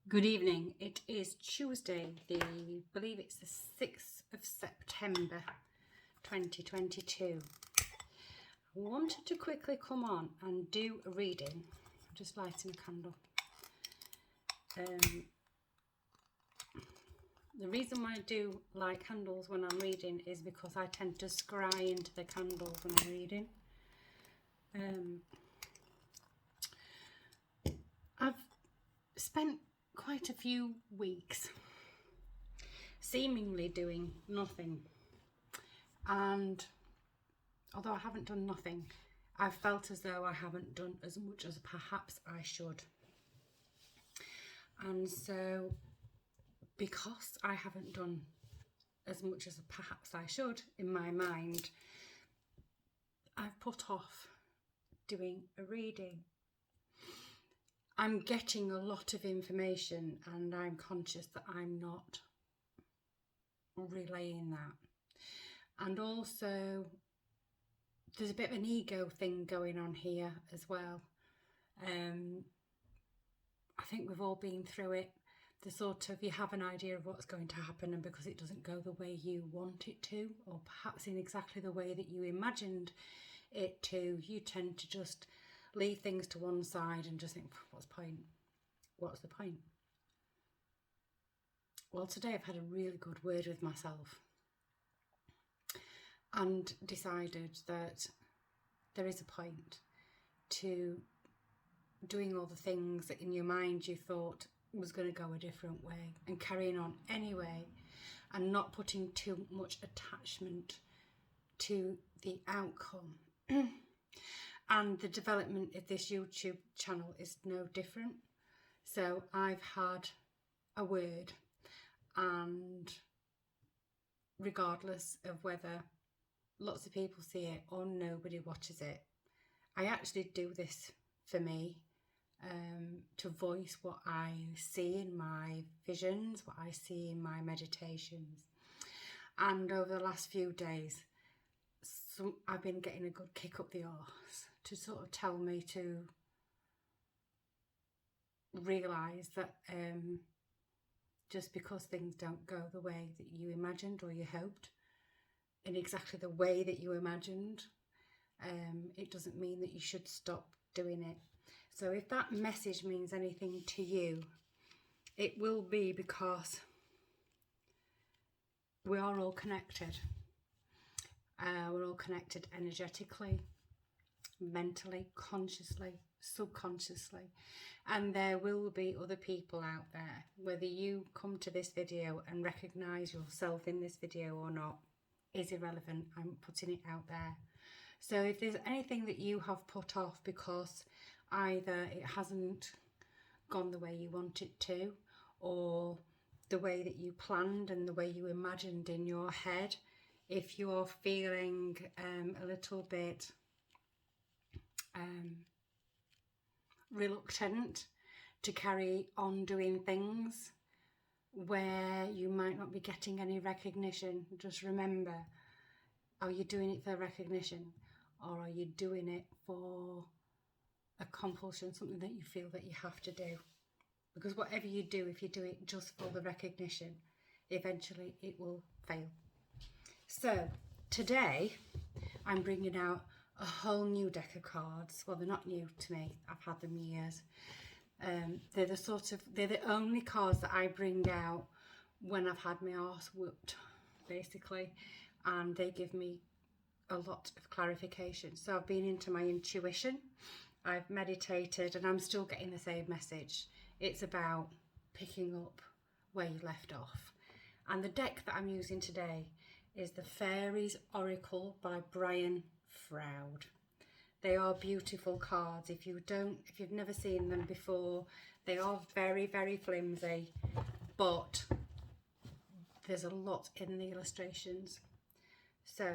Good evening. It is Tuesday, I believe it's the 6th of September 2022. I wanted to quickly come on and do a reading. I'm just lighting a candle. The reason why I do light candles when I'm reading is because I tend to scry into the candles when I'm reading. I've spent quite a few weeks seemingly doing nothing, and although I haven't done nothing, I've felt as though I haven't done as much as perhaps I should. And so because I haven't done as much as perhaps I should in my mind, I've put off doing a reading. I'm getting a lot of information and I'm conscious that I'm not relaying that. And also there's a bit of an ego thing going on here as well. I think we've all been through it. The sort of, you have an idea of what's going to happen, and because it doesn't go the way you want it to, or perhaps in exactly the way that you imagined it to, you tend to just leave things to one side and just think, what's the point? What's the point? Well, today I've had a really good word with myself and decided that there is a point to doing all the things that in your mind you thought was going to go a different way, and carrying on anyway, and not putting too much attachment to the outcome. And the development of this YouTube channel is no different. So I've had a word, and regardless of whether lots of people see it or nobody watches it, I actually do this for me, to voice what I see in my visions, what I see in my meditations. And over the last few days, I've been getting a good kick up the arse to sort of tell me to realise that just because things don't go the way that you imagined or you hoped, in exactly the way that you imagined, it doesn't mean that you should stop doing it. So if that message means anything to you, it will be because we are all connected. We're all connected energetically, mentally, consciously, subconsciously, and there will be other people out there. Whether you come to this video and recognise yourself in this video or not is irrelevant. I'm putting it out there. So if there's anything that you have put off because either it hasn't gone the way you want it to, or the way that you planned and the way you imagined in your head, if you're feeling a little bit reluctant to carry on doing things where you might not be getting any recognition, just remember, are you doing it for recognition, or are you doing it for a compulsion, something that you feel that you have to do? Because whatever you do, if you do it just for the recognition, eventually it will fail. So today I'm bringing out a whole new deck of cards. Well, they're not new to me, I've had them years. They're the only cards that I bring out when I've had my arse whooped, basically, and they give me a lot of clarification. So I've been into my intuition, I've meditated, and I'm still getting the same message. It's about picking up where you left off. And the deck that I'm using today is the Fairies Oracle by Brian Froud. They are beautiful cards. If you've never seen them before, they are very, very flimsy, but there's a lot in the illustrations. So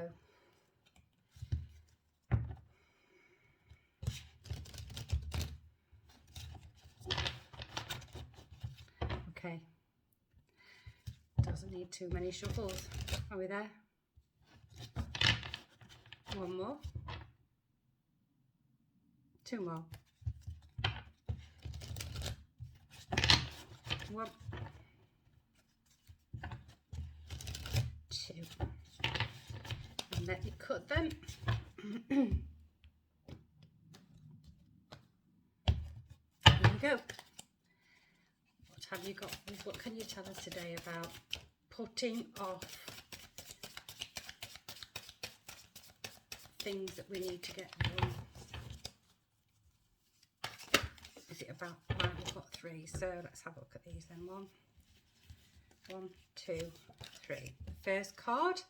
okay, doesn't need too many shuffles. Are we there? One more. Two more. 1, 2, and let me cut them. There you go. What have you got? What can you tell us today about putting off things that we need to get done? Is it about, right, we've got 3, so let's have a look at these then. 1, 2, 3. The first card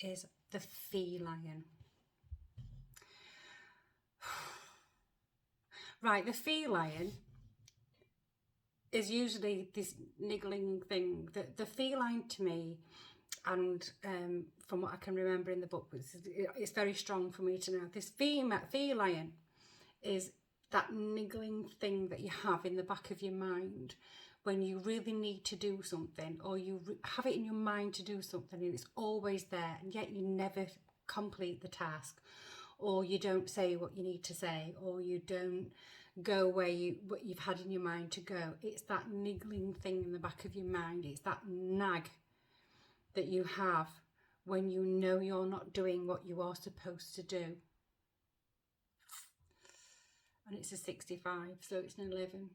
is the feline. Right, the feline is usually this niggling thing. The feline to me, and from what I can remember in the book, it's very strong for me to know. This feline is that niggling thing that you have in the back of your mind when you really need to do something, or you have it in your mind to do something and it's always there, and yet you never complete the task, or you don't say what you need to say, or you don't go where what you've had in your mind to go. It's that niggling thing in the back of your mind. It's that nag that you have when you know you're not doing what you are supposed to do. And it's a 65, so it's an 11.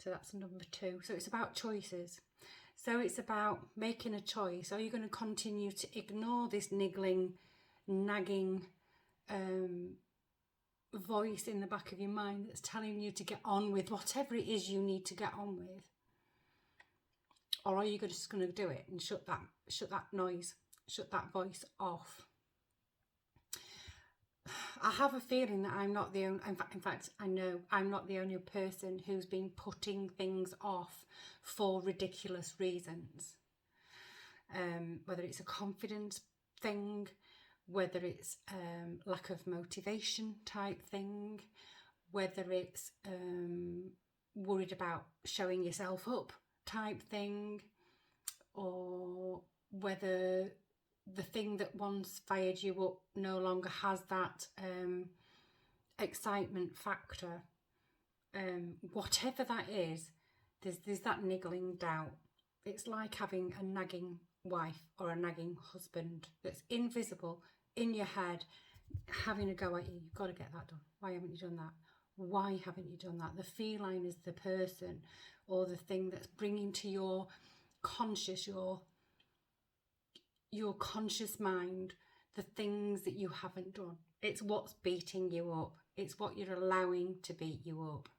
So that's number 2. So it's about choices. So it's about making a choice. Are you going to continue to ignore this niggling, nagging voice in the back of your mind that's telling you to get on with whatever it is you need to get on with? Or are you just going to do it and shut that noise, shut that voice off? I have a feeling that I'm not the only, in fact, I know I'm not the only person who's been putting things off for ridiculous reasons. Whether it's a confidence thing, whether it's lack of motivation type thing, whether it's worried about showing yourself up type thing, or whether the thing that once fired you up no longer has that excitement factor. Whatever that is, there's that niggling doubt. It's like having a nagging wife or a nagging husband that's invisible in your head, having a go at you. You've got to get that done. Why haven't you done that? Why haven't you done that? The feline is the person or the thing that's bringing to your conscious, your conscious mind, the things that you haven't done. It's what's beating you up. It's what you're allowing to beat you up.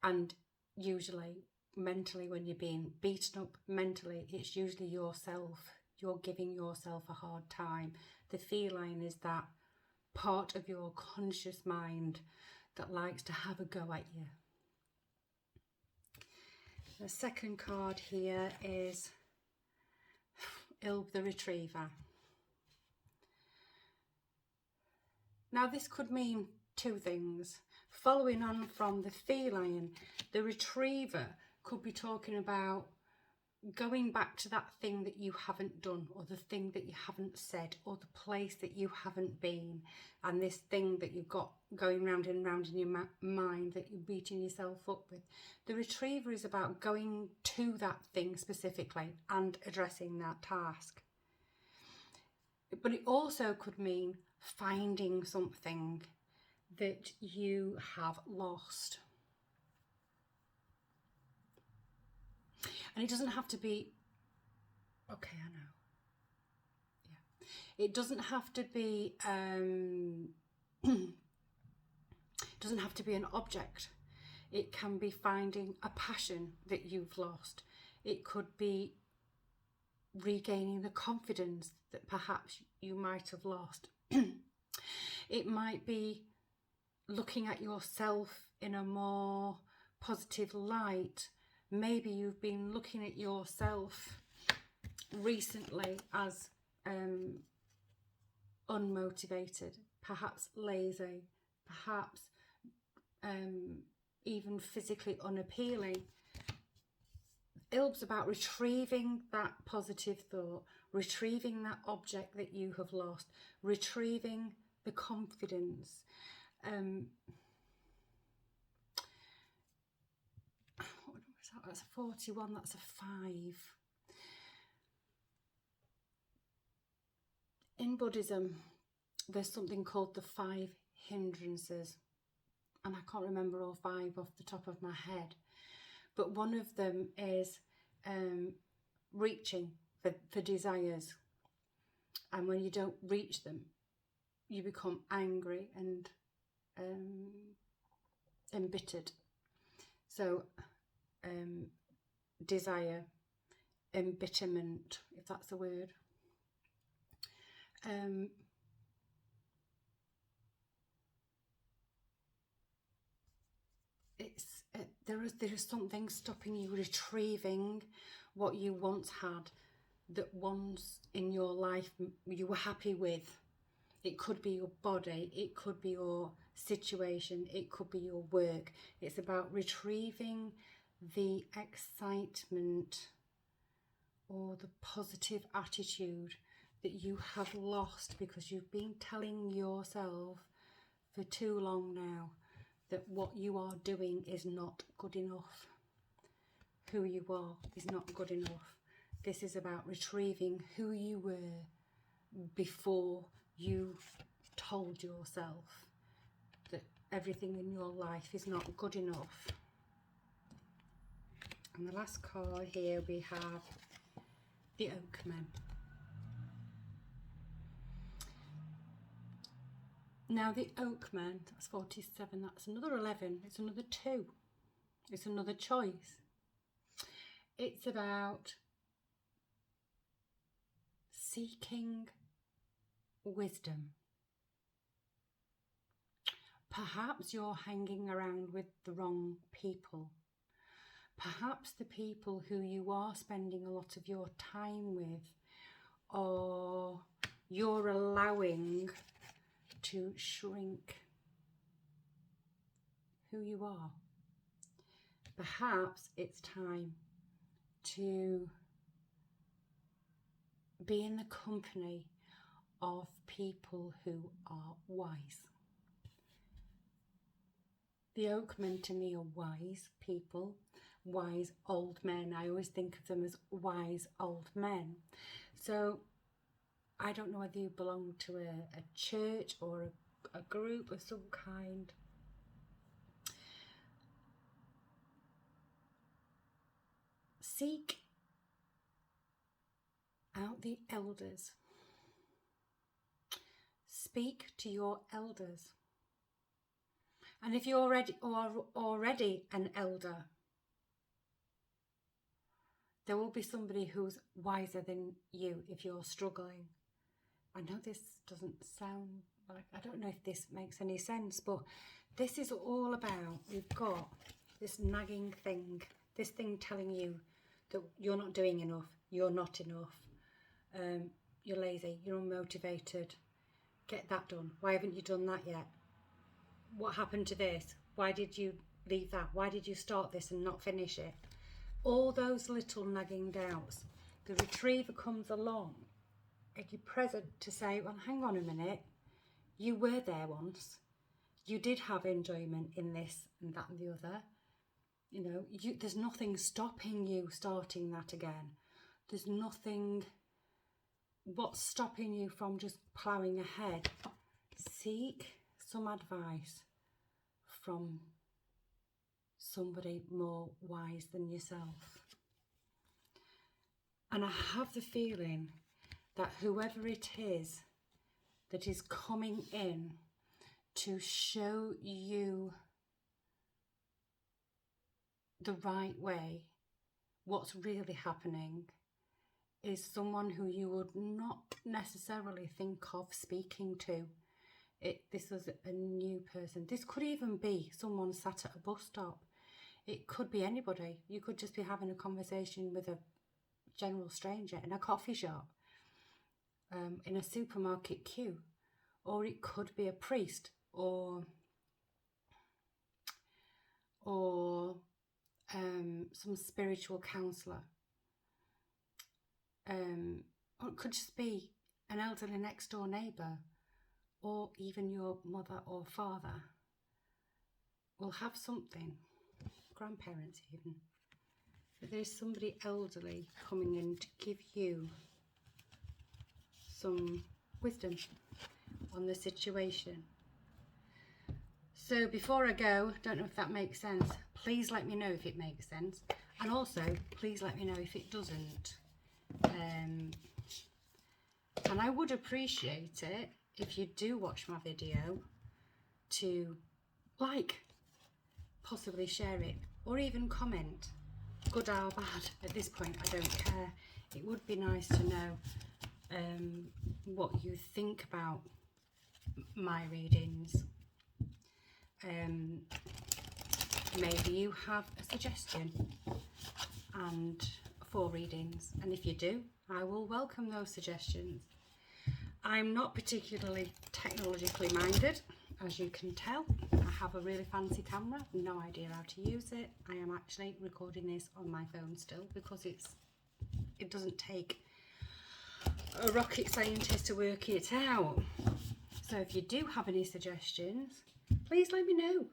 And usually, mentally, when you're being beaten up mentally, it's usually yourself. You're giving yourself a hard time. The feline is that part of your conscious mind that likes to have a go at you. The second card here is Ilb the Retriever. Now this could mean 2 things. Following on from the feline, the retriever could be talking about going back to that thing that you haven't done, or the thing that you haven't said, or the place that you haven't been, and this thing that you've got going round and round in your mind that you're beating yourself up with. The retriever is about going to that thing specifically and addressing that task. But it also could mean finding something that you have lost. And it doesn't have to be, okay, I know. Yeah. It doesn't have to be, doesn't have to be an object. It can be finding a passion that you've lost. It could be regaining the confidence that perhaps you might have lost. It might be looking at yourself in a more positive light. Maybe you've been looking at yourself recently as unmotivated, perhaps lazy, perhaps even physically unappealing. Ilb's about retrieving that positive thought, retrieving that object that you have lost, retrieving the confidence. What do I that's a 41, that's a 5. In Buddhism, there's something called the 5 hindrances, and I can't remember all 5 off the top of my head, but one of them is reaching for desires, and when you don't reach them, you become angry and embittered. So desire, embitterment, if that's a word. There is something stopping you retrieving what you once had, that once in your life you were happy with. It could be your body, it could be your situation, it could be your work. It's about retrieving the excitement or the positive attitude that you have lost because you've been telling yourself for too long now that what you are doing is not good enough. Who you are is not good enough. This is about retrieving who you were before you told yourself that everything in your life is not good enough. And the last card here we have the Oakman. Now the Oakman, that's 47, that's another 11, it's another 2, it's another choice. It's about seeking wisdom. Perhaps you're hanging around with the wrong people. Perhaps the people who you are spending a lot of your time with, or you're allowing to shrink who you are. Perhaps it's time to be in the company of people who are wise. The Oakmen to me are wise people, wise old men. I always think of them as wise old men. So I don't know whether you belong to a church or a group of some kind. Seek out the elders. Speak to your elders. And if you're already an elder, there will be somebody who's wiser than you if you're struggling. I know this doesn't sound like, I don't know if this makes any sense, but this is all about, you've got this nagging thing, this thing telling you that you're not doing enough, you're not enough, you're lazy, you're unmotivated, get that done. Why haven't you done that yet? What happened to this? Why did you leave that? Why did you start this and not finish it? All those little nagging doubts. The retriever comes along and you're present to say, well, hang on a minute. You were there once. You did have enjoyment in this and that and the other. You know, there's nothing stopping you starting that again. There's nothing. What's stopping you from just ploughing ahead? Seek some advice from somebody more wise than yourself. And I have the feeling that whoever it is that is coming in to show you the right way, what's really happening, is someone who you would not necessarily think of speaking to. This was a new person. This could even be someone sat at a bus stop. It could be anybody. You could just be having a conversation with a general stranger in a coffee shop, in a supermarket queue, or it could be a priest or some spiritual counsellor. Or it could just be an elderly next door neighbour, or even your mother or father will have something, grandparents even, that there's somebody elderly coming in to give you some wisdom on the situation. So before I go, don't know if that makes sense, please let me know if it makes sense, and also please let me know if it doesn't. And I would appreciate it if you do watch my video to like, possibly share it, or even comment, good or bad. At this point I don't care. It would be nice to know what you think about my readings. Maybe you have a suggestion and for readings, and if you do, I will welcome those suggestions. I'm not particularly technologically minded, as you can tell. I have a really fancy camera, no idea how to use it. I am actually recording this on my phone still because it doesn't take a rocket scientist to work it out. So if you do have any suggestions, please let me know.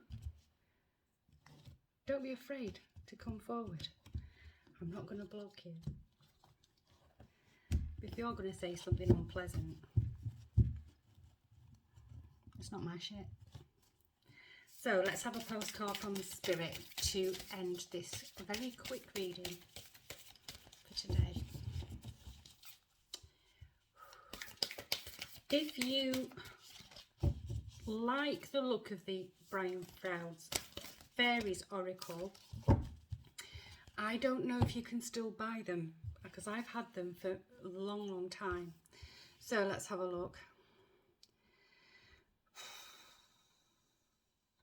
Don't be afraid to come forward. I'm not going to block you. If you're going to say something unpleasant, it's not my shit. So let's have a postcard from the Spirit to end this very quick reading for today. If you like the look of the Brian Froud's Fairies Oracle, I don't know if you can still buy them because I've had them for a long time. So let's have a look.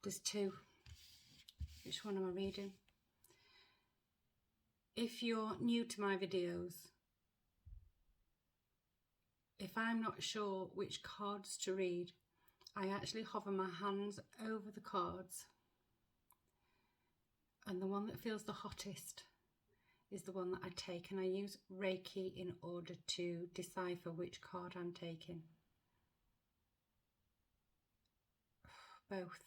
There's two. Which one am I reading? If you're new to my videos, if I'm not sure which cards to read, I actually hover my hands over the cards, and the one that feels the hottest is the one that I take, and I use Reiki in order to decipher which card I'm taking. Both.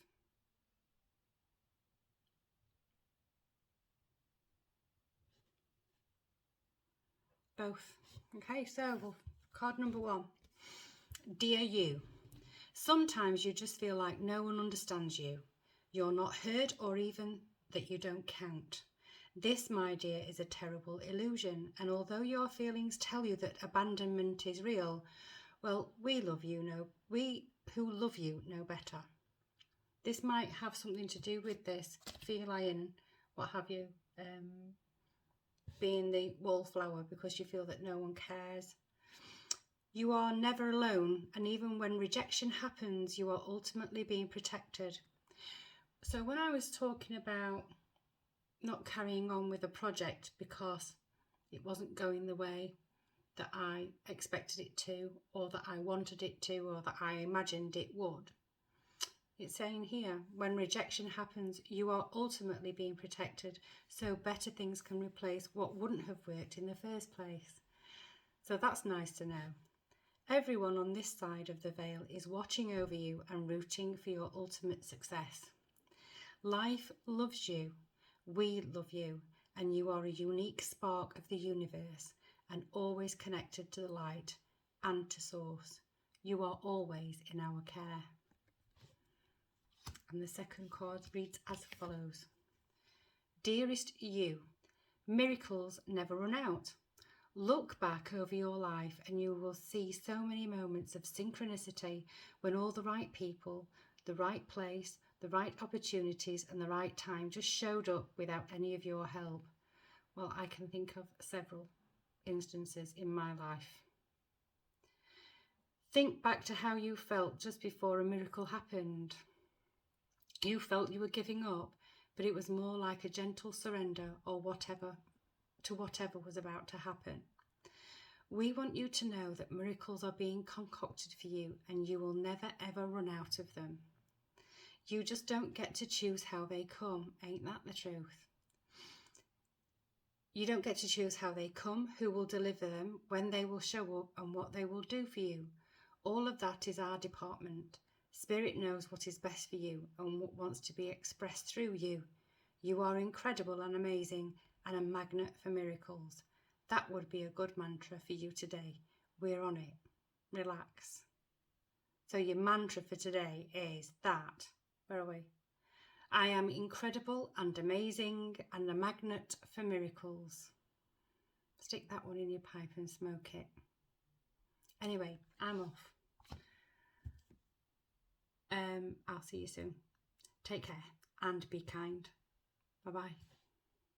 Both. Okay, so card number one. Dear you, sometimes you just feel like no one understands you. You're not heard, or even that you don't count. This, my dear, is a terrible illusion, and although your feelings tell you that abandonment is real, well, we who love you know better. This might have something to do with this feline, what have you, being the wallflower, because you feel that no one cares. You are never alone, and even when rejection happens, you are ultimately being protected. So when I was talking about not carrying on with a project because it wasn't going the way that I expected it to, or that I wanted it to, or that I imagined it would, it's saying here, when rejection happens, you are ultimately being protected, so better things can replace what wouldn't have worked in the first place. So that's nice to know. Everyone on this side of the veil is watching over you and rooting for your ultimate success. Life loves you, we love you, and you are a unique spark of the universe and always connected to the light and to source. You are always in our care. And the second card reads as follows. Dearest you, miracles never run out. Look back over your life and you will see so many moments of synchronicity when all the right people, the right place, the right opportunities and the right time just showed up without any of your help. Well, I can think of several instances in my life. Think back to how you felt just before a miracle happened. You felt you were giving up, but it was more like a gentle surrender or whatever was about to happen. We want you to know that miracles are being concocted for you and you will never ever run out of them. You just don't get to choose how they come, ain't that the truth? You don't get to choose how they come, who will deliver them, when they will show up and what they will do for you. All of that is our department. Spirit knows what is best for you and what wants to be expressed through you. You are incredible and amazing, and a magnet for miracles. That would be a good mantra for you today. We're on it. Relax. So your mantra for today is that. Where are we? I am incredible and amazing and a magnet for miracles. Stick that one in your pipe and smoke it. Anyway, I'm off. I'll see you soon. Take care and be kind. Bye-bye.